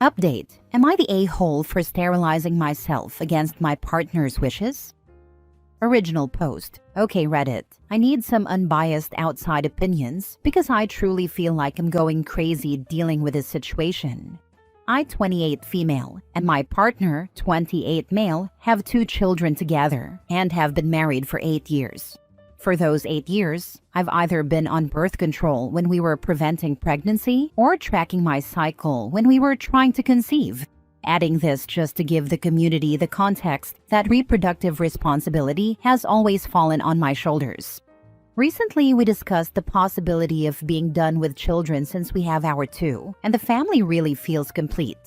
Update: am I the a-hole for sterilizing myself against my partner's wishes? Original post. Okay, Reddit. I need some unbiased outside opinions because I truly feel like I'm going crazy dealing with this situation. I, 28 female, and my partner, 28 male, have 2 children together and have been married for 8 years. For those 8 years, I've either been on birth control when we were preventing pregnancy or tracking my cycle when we were trying to conceive. Adding this just to give the community the context that reproductive responsibility has always fallen on my shoulders. Recently, we discussed the possibility of being done with children since we have our 2, and the family really feels complete.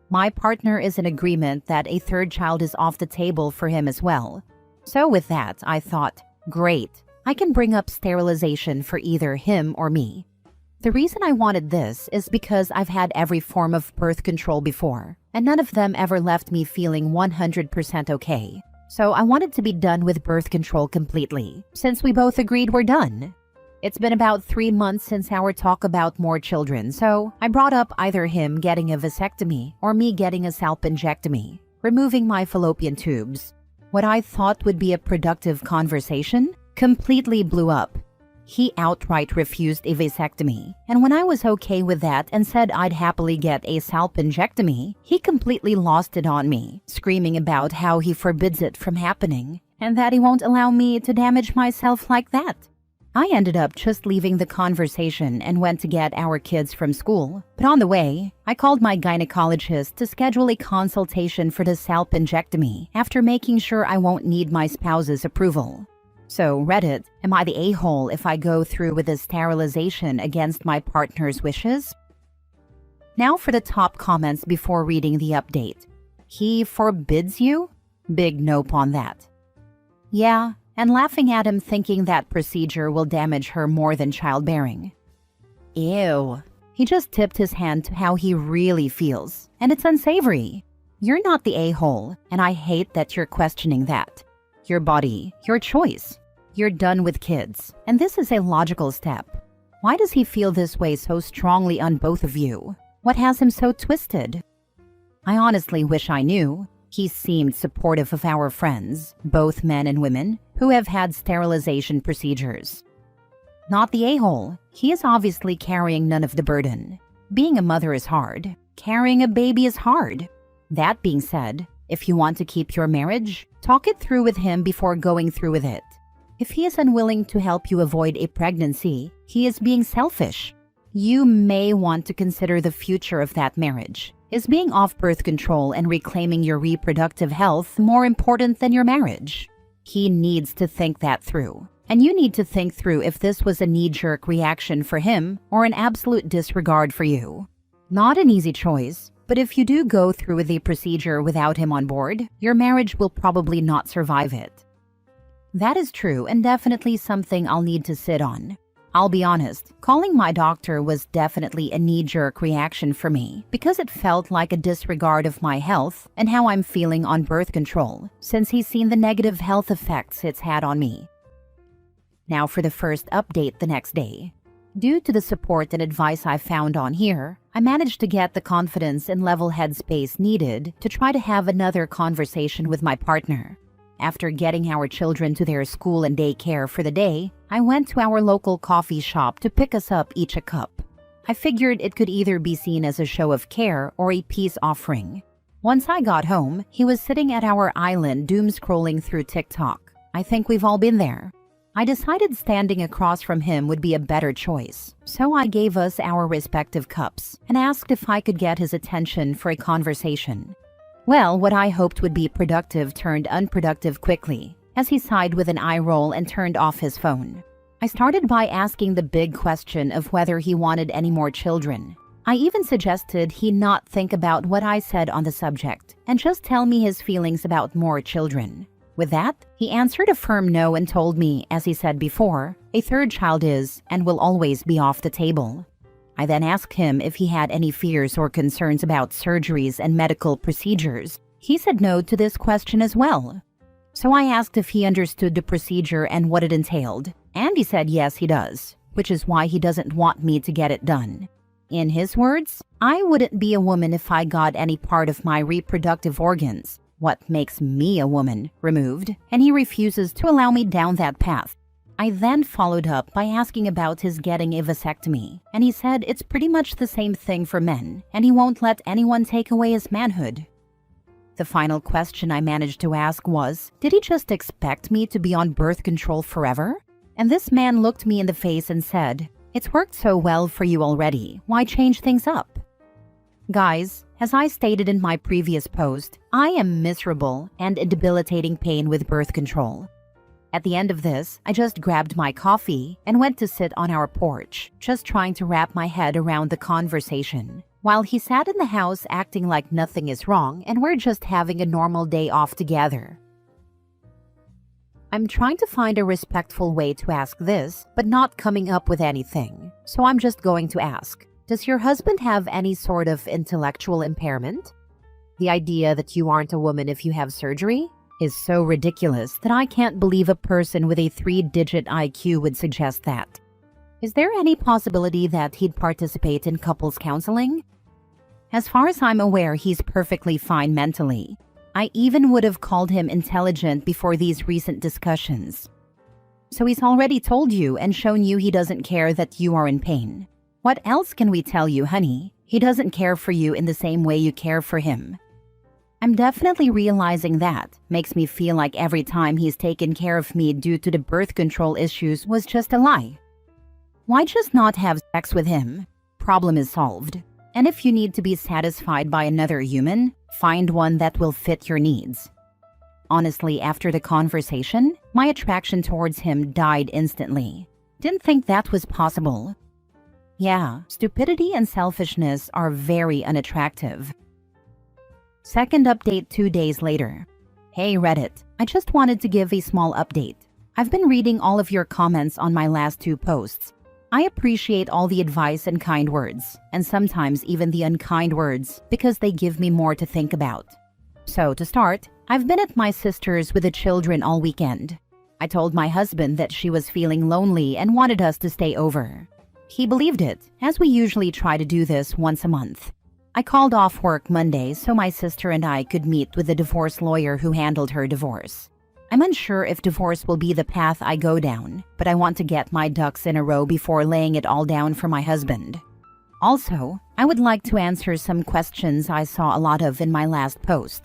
My partner is in agreement that a 3rd child is off the table for him as well. So with that, I thought, great, I can bring up sterilization for either him or me. The reason I wanted this is because I've had every form of birth control before, and none of them ever left me feeling 100% okay. So I wanted to be done with birth control completely, since we both agreed we're done. It's been about 3 months since our talk about more children, so I brought up either him getting a vasectomy or me getting a salpingectomy, removing my fallopian tubes. What I thought would be a productive conversation completely blew up. He outright refused a vasectomy, and when I was okay with that and said I'd happily get a salpingectomy, he completely lost it on me, screaming about how he forbids it from happening and that he won't allow me to damage myself like that. I ended up just leaving the conversation and went to get our kids from school, but on the way, I called my gynecologist to schedule a consultation for the salpingectomy after making sure I won't need my spouse's approval. So, Reddit, am I the a-hole if I go through with the sterilization against my partner's wishes? Now for the top comments before reading the update. He forbids you? Big nope on that. Yeah, and laughing at him thinking that procedure will damage her more than childbearing. Ew. He just tipped his hand to how he really feels, and it's unsavory. You're not the a-hole, and I hate that you're questioning that. Your body, your choice. You're done with kids, and this is a logical step. Why does he feel this way so strongly on both of you? What has him so twisted? I honestly wish I knew. He seemed supportive of our friends, both men and women, who have had sterilization procedures. Not the a-hole. He is obviously carrying none of the burden. Being a mother is hard. Carrying a baby is hard. That being said, if you want to keep your marriage, talk it through with him before going through with it. If he is unwilling to help you avoid a pregnancy, he is being selfish. You may want to consider the future of that marriage. Is being off birth control and reclaiming your reproductive health more important than your marriage? He needs to think that through. And you need to think through if this was a knee-jerk reaction for him or an absolute disregard for you. Not an easy choice, but if you do go through with the procedure without him on board, your marriage will probably not survive it. That is true and definitely something I'll need to sit on. I'll be honest, calling my doctor was definitely a knee-jerk reaction for me because it felt like a disregard of my health and how I'm feeling on birth control, since he's seen the negative health effects it's had on me. Now for the first update the next day. Due to the support and advice I found on here, I managed to get the confidence and level headspace needed to try to have another conversation with my partner. After getting our children to their school and daycare for the day, I went to our local coffee shop to pick us up each a cup. I figured it could either be seen as a show of care or a peace offering. Once I got home, he was sitting at our island doom-scrolling through TikTok. I think we've all been there. I decided standing across from him would be a better choice, so I gave us our respective cups and asked if I could get his attention for a conversation. Well, what I hoped would be productive turned unproductive quickly, as he sighed with an eye roll and turned off his phone. I started by asking the big question of whether he wanted any more children. I even suggested he not think about what I said on the subject and just tell me his feelings about more children. With that, he answered a firm no and told me, as he said before, a 3rd child is and will always be off the table. I then asked him if he had any fears or concerns about surgeries and medical procedures. He said no to this question as well. So I asked if he understood the procedure and what it entailed, and he said yes, he does, which is why he doesn't want me to get it done. In his words, I wouldn't be a woman if I got any part of my reproductive organs, what makes me a woman, removed, and he refuses to allow me down that path. I then followed up by asking about his getting a vasectomy, and he said it's pretty much the same thing for men, and he won't let anyone take away his manhood. The final question I managed to ask was, did he just expect me to be on birth control forever? And this man looked me in the face and said, it's worked so well for you already, why change things up? Guys, as I stated in my previous post, I am miserable and in debilitating pain with birth control. At the end of this, I just grabbed my coffee and went to sit on our porch, just trying to wrap my head around the conversation, while he sat in the house acting like nothing is wrong and we're just having a normal day off together. I'm trying to find a respectful way to ask this, but not coming up with anything, so I'm just going to ask, does your husband have any sort of intellectual impairment? The idea that you aren't a woman if you have surgery is so ridiculous that I can't believe a person with a 3-digit IQ would suggest that. Is there any possibility that he'd participate in couples counseling? As far as I'm aware, he's perfectly fine mentally. I even would have called him intelligent before these recent discussions. So he's already told you and shown you he doesn't care that you are in pain. What else can we tell you, honey? He doesn't care for you in the same way you care for him. I'm definitely realizing that makes me feel like every time he's taken care of me due to the birth control issues was just a lie. Why just not have sex with him? Problem is solved. And if you need to be satisfied by another human, find one that will fit your needs. Honestly, after the conversation, my attraction towards him died instantly. Didn't think that was possible. Yeah, stupidity and selfishness are very unattractive. Second update 2 days later. Hey Reddit, I just wanted to give a small update. I've been reading all of your comments on my last 2 posts. I appreciate all the advice and kind words, and sometimes even the unkind words, because they give me more to think about. So to start, I've been at my sister's with the children all weekend. I told my husband that she was feeling lonely and wanted us to stay over. He believed it, as we usually try to do this once a month. I called off work Monday so my sister and I could meet with the divorce lawyer who handled her divorce. I'm unsure if divorce will be the path I go down, but I want to get my ducks in a row before laying it all down for my husband. Also, I would like to answer some questions I saw a lot of in my last post.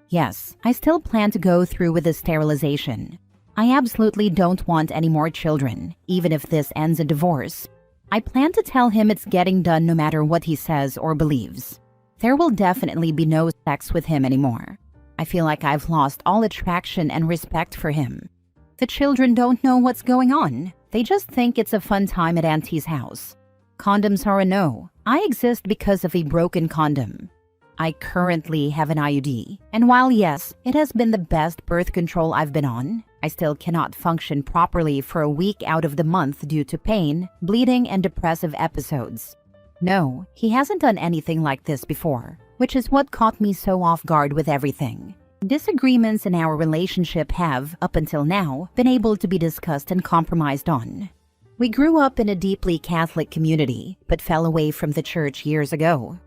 Yes, I still plan to go through with the sterilization. I absolutely don't want any more children, even if this ends a divorce. I plan to tell him it's getting done no matter what he says or believes. There will definitely be no sex with him anymore. I feel like I've lost all attraction and respect for him. The children don't know what's going on. They just think it's a fun time at Auntie's house. Condoms are a no. I exist because of a broken condom. I currently have an IUD, and while yes, it has been the best birth control I've been on, I still cannot function properly for a week out of the month due to pain, bleeding, and depressive episodes. No, he hasn't done anything like this before, which is what caught me so off guard with everything. Disagreements in our relationship have, up until now, been able to be discussed and compromised on. We grew up in a deeply Catholic community, but fell away from the church years ago.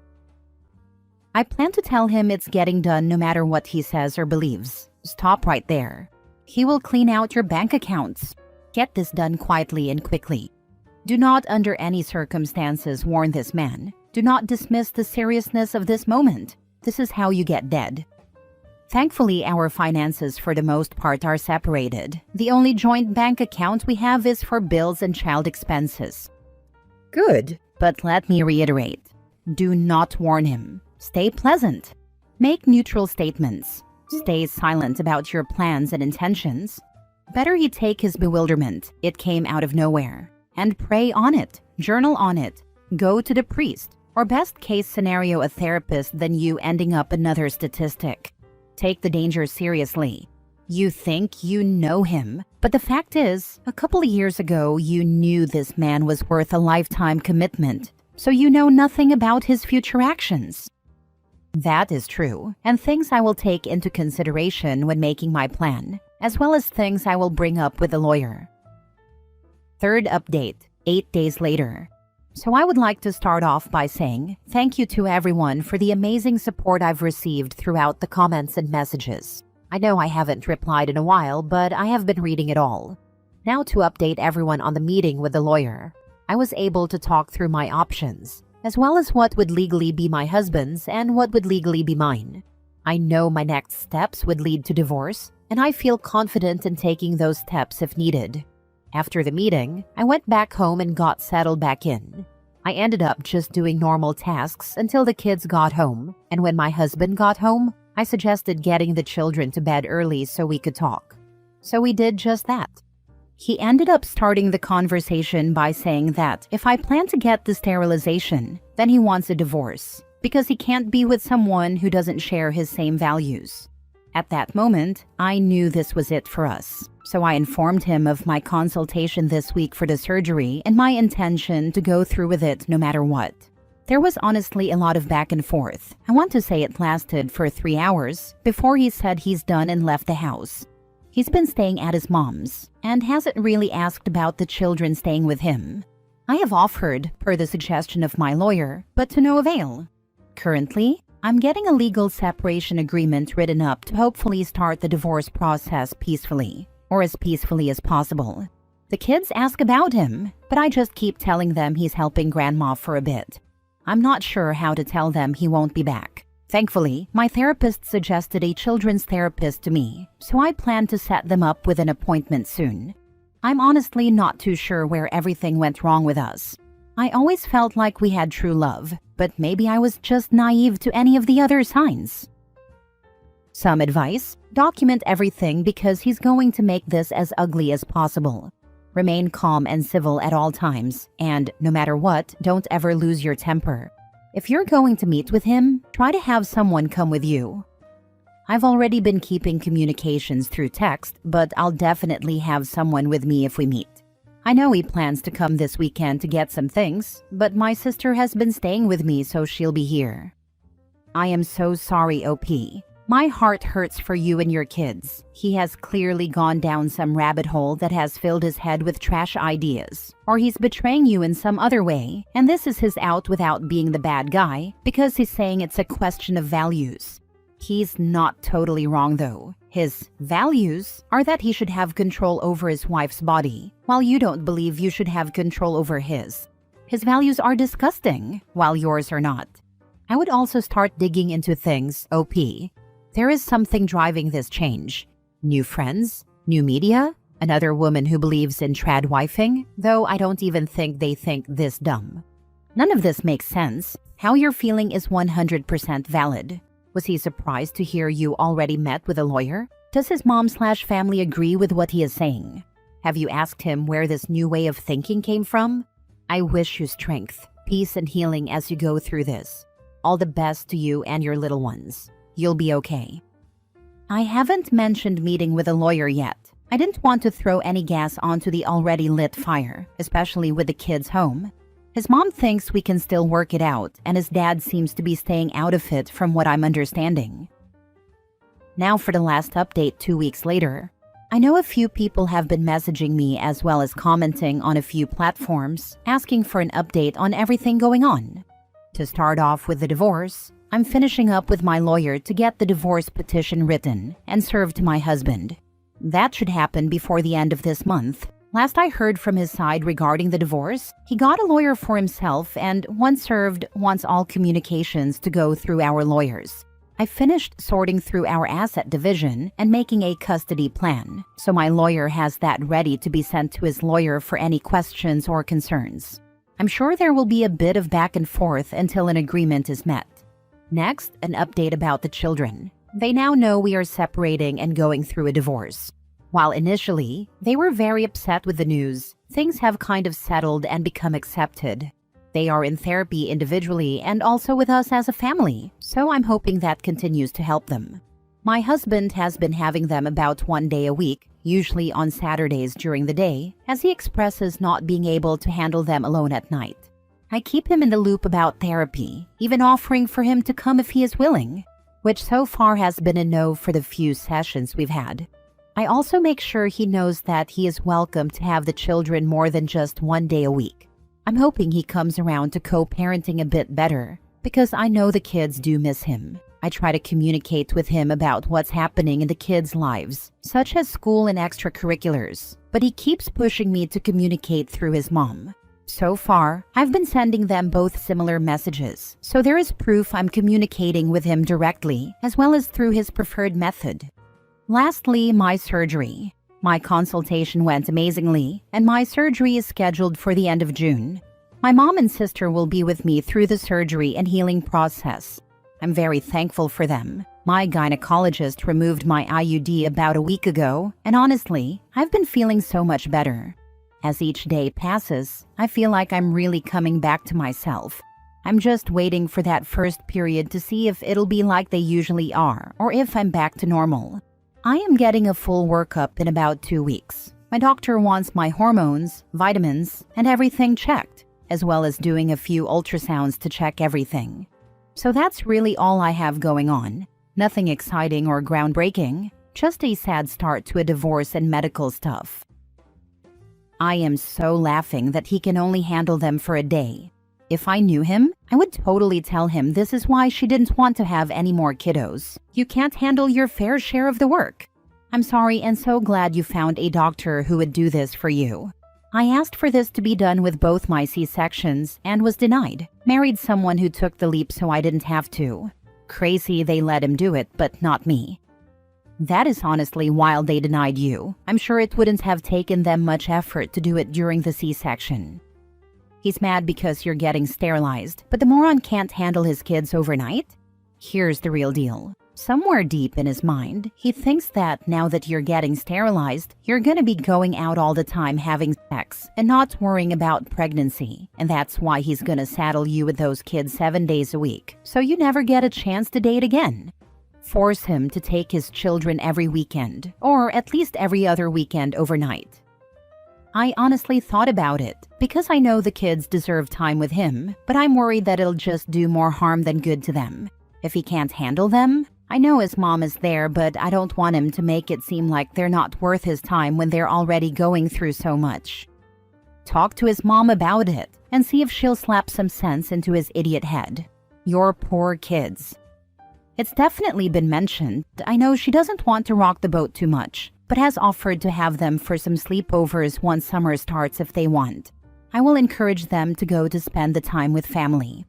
I plan to tell him it's getting done no matter what he says or believes. Stop right there. He will clean out your bank accounts. Get this done quietly and quickly. Do not under any circumstances warn this man. Do not dismiss the seriousness of this moment. This is how you get dead. Thankfully, our finances for the most part are separated. The only joint bank account we have is for bills and child expenses. Good, but let me reiterate. Do not warn him. Stay pleasant. Make neutral statements. Stay silent about your plans and intentions. Better he take his bewilderment, it came out of nowhere, and pray on it, journal on it, go to the priest, or best case scenario a therapist than you ending up another statistic. Take the danger seriously. You think you know him, but the fact is, a couple of years ago you knew this man was worth a lifetime commitment, so you know nothing about his future actions. That is true, and things I will take into consideration when making my plan, as well as things I will bring up with the lawyer. Third update, 8 days later. So I would like to start off by saying thank you to everyone for the amazing support I've received throughout the comments and messages. I know I haven't replied in a while, but I have been reading it all. Now to update everyone on the meeting with the lawyer. I was able to talk through my options, as well as what would legally be my husband's and what would legally be mine. I know my next steps would lead to divorce, and I feel confident in taking those steps if needed. After the meeting, I went back home and got settled back in. I ended up just doing normal tasks until the kids got home, and when my husband got home, I suggested getting the children to bed early so we could talk. So we did just that. He ended up starting the conversation by saying that if I plan to get the sterilization, then he wants a divorce, because he can't be with someone who doesn't share his same values. At that moment, I knew this was it for us, so I informed him of my consultation this week for the surgery and my intention to go through with it no matter what. There was honestly a lot of back and forth. I want to say it lasted for 3 hours before he said he's done and left the house. He's been staying at his mom's and hasn't really asked about the children staying with him. I have offered, per the suggestion of my lawyer, but to no avail. Currently, I'm getting a legal separation agreement written up to hopefully start the divorce process peacefully, or as peacefully as possible. The kids ask about him, but I just keep telling them he's helping grandma for a bit. I'm not sure how to tell them he won't be back. Thankfully, my therapist suggested a children's therapist to me, so I plan to set them up with an appointment soon. I'm honestly not too sure where everything went wrong with us. I always felt like we had true love, but maybe I was just naive to any of the other signs. Some advice: document everything because he's going to make this as ugly as possible. Remain calm and civil at all times, and no matter what, don't ever lose your temper. If you're going to meet with him, try to have someone come with you. I've already been keeping communications through text, but I'll definitely have someone with me if we meet. I know he plans to come this weekend to get some things, but my sister has been staying with me, so she'll be here. I am so sorry, OP. My heart hurts for you and your kids. He has clearly gone down some rabbit hole that has filled his head with trash ideas. Or he's betraying you in some other way, and this is his out without being the bad guy, because he's saying it's a question of values. He's not totally wrong though. His values are that he should have control over his wife's body, while you don't believe you should have control over his. His values are disgusting, while yours are not. I would also start digging into things, OP. There is something driving this change. New friends? New media? Another woman who believes in trad-wifing? Though I don't even think they think this dumb. None of this makes sense. How you're feeling is 100% valid. Was he surprised to hear you already met with a lawyer? Does his mom/family agree with what he is saying? Have you asked him where this new way of thinking came from? I wish you strength, peace, and healing as you go through this. All the best to you and your little ones. You'll be okay. I haven't mentioned meeting with a lawyer yet. I didn't want to throw any gas onto the already lit fire, especially with the kids home. His mom thinks we can still work it out, and his dad seems to be staying out of it from what I'm understanding. Now for the last update 2 weeks later. I know a few people have been messaging me as well as commenting on a few platforms, asking for an update on everything going on. To start off with the divorce, I'm finishing up with my lawyer to get the divorce petition written and served to my husband. That should happen before the end of this month. Last I heard from his side regarding the divorce, he got a lawyer for himself and, once served, wants all communications to go through our lawyers. I finished sorting through our asset division and making a custody plan, so my lawyer has that ready to be sent to his lawyer for any questions or concerns. I'm sure there will be a bit of back and forth until an agreement is met. Next, an update about the children. They now know we are separating and going through a divorce. While initially, they were very upset with the news, things have kind of settled and become accepted. They are in therapy individually and also with us as a family, so I'm hoping that continues to help them. My husband has been having them about 1 day a week, usually on Saturdays during the day, as he expresses not being able to handle them alone at night. I keep him in the loop about therapy, even offering for him to come if he is willing, which so far has been a no for the few sessions we've had. I also make sure he knows that he is welcome to have the children more than just 1 day a week. I'm hoping he comes around to co-parenting a bit better, because I know the kids do miss him. I try to communicate with him about what's happening in the kids' lives, such as school and extracurriculars, but he keeps pushing me to communicate through his mom. So far, I've been sending them both similar messages, so there is proof I'm communicating with him directly, as well as through his preferred method. Lastly, my surgery. My consultation went amazingly, and my surgery is scheduled for the end of June. My mom and sister will be with me through the surgery and healing process. I'm very thankful for them. My gynecologist removed my IUD about a week ago, and honestly, I've been feeling so much better. As each day passes, I feel like I'm really coming back to myself. I'm just waiting for that first period to see if it'll be like they usually are, or if I'm back to normal. I am getting a full workup in about 2 weeks. My doctor wants my hormones, vitamins, and everything checked, as well as doing a few ultrasounds to check everything. So that's really all I have going on. Nothing exciting or groundbreaking, just a sad start to a divorce and medical stuff. I am so laughing that he can only handle them for a day. If I knew him, I would totally tell him this is why she didn't want to have any more kiddos. You can't handle your fair share of the work. I'm sorry and so glad you found a doctor who would do this for you. I asked for this to be done with both my C-sections and was denied. Married someone who took the leap so I didn't have to. Crazy they let him do it, but not me. That is honestly wild they denied you. I'm sure it wouldn't have taken them much effort to do it during the C-section. He's mad because you're getting sterilized, but the moron can't handle his kids overnight? Here's the real deal. Somewhere deep in his mind, he thinks that now that you're getting sterilized, you're gonna be going out all the time having sex and not worrying about pregnancy. And that's why he's gonna saddle you with those kids 7 days a week, so you never get a chance to date again. Force him to take his children every weekend, or at least every other weekend overnight. I honestly thought about it, because I know the kids deserve time with him, but I'm worried that it'll just do more harm than good to them. If he can't handle them, I know his mom is there, but I don't want him to make it seem like they're not worth his time when they're already going through so much. Talk to his mom about it, and see if she'll slap some sense into his idiot head. Your poor kids. It's definitely been mentioned. I know she doesn't want to rock the boat too much, but has offered to have them for some sleepovers once summer starts if they want. I will encourage them to go to spend the time with family.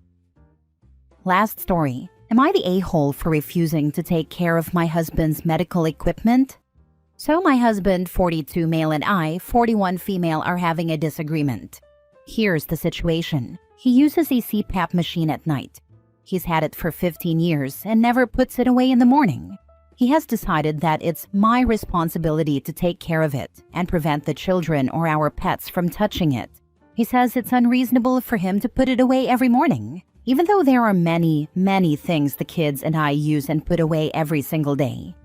Last story. Am I the a-hole for refusing to take care of my husband's medical equipment? So my husband, 42 male, and I, 41 female, are having a disagreement. Here's the situation. He uses a CPAP machine at night. He's had it for 15 years and never puts it away in the morning. He has decided that it's my responsibility to take care of it and prevent the children or our pets from touching it. He says it's unreasonable for him to put it away every morning, even though there are many, many things the kids and I use and put away every single day.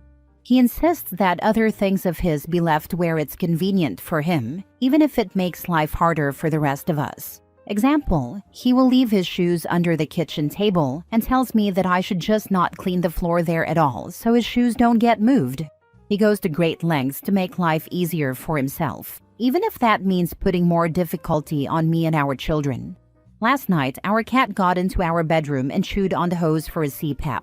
He insists that other things of his be left where it's convenient for him, even if it makes life harder for the rest of us. Example, he will leave his shoes under the kitchen table and tells me that I should just not clean the floor there at all so his shoes don't get moved. He goes to great lengths to make life easier for himself, even if that means putting more difficulty on me and our children. Last night, our cat got into our bedroom and chewed on the hose for his CPAP.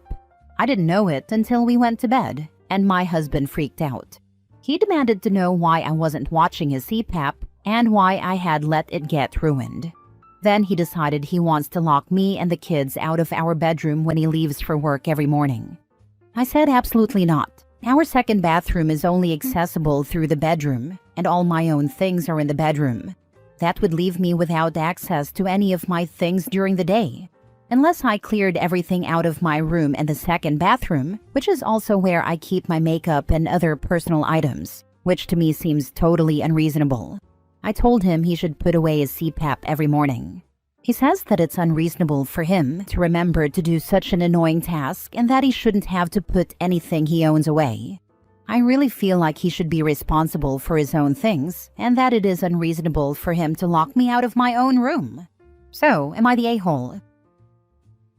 I didn't know it until we went to bed, and my husband freaked out. He demanded to know why I wasn't watching his CPAP and why I had let it get ruined. Then he decided he wants to lock me and the kids out of our bedroom when he leaves for work every morning. I said absolutely not. Our second bathroom is only accessible through the bedroom, and all my own things are in the bedroom. That would leave me without access to any of my things during the day. Unless I cleared everything out of my room and the second bathroom, which is also where I keep my makeup and other personal items, which to me seems totally unreasonable. I told him he should put away his CPAP every morning. He says that it's unreasonable for him to remember to do such an annoying task and that he shouldn't have to put anything he owns away. I really feel like he should be responsible for his own things and that it is unreasonable for him to lock me out of my own room. So, am I the a-hole?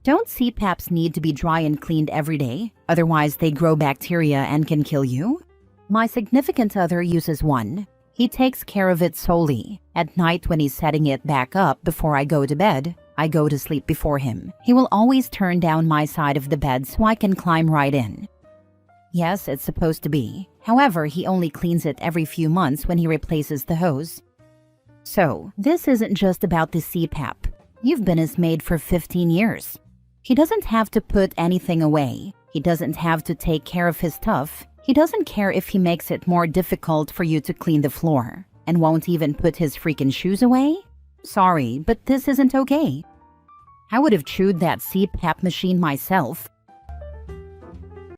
Don't CPAPs need to be dry and cleaned every day? Otherwise, they grow bacteria and can kill you? My significant other uses one. He takes care of it solely. At night when he's setting it back up before I go to bed, I go to sleep before him. He will always turn down my side of the bed so I can climb right in. Yes, it's supposed to be. However, he only cleans it every few months when he replaces the hose. So, this isn't just about the CPAP. You've been his maid for 15 years. He doesn't have to put anything away. He doesn't have to take care of his stuff. He doesn't care if he makes it more difficult for you to clean the floor. And won't even put his freaking shoes away? Sorry, but this isn't okay. I would have chewed that CPAP machine myself.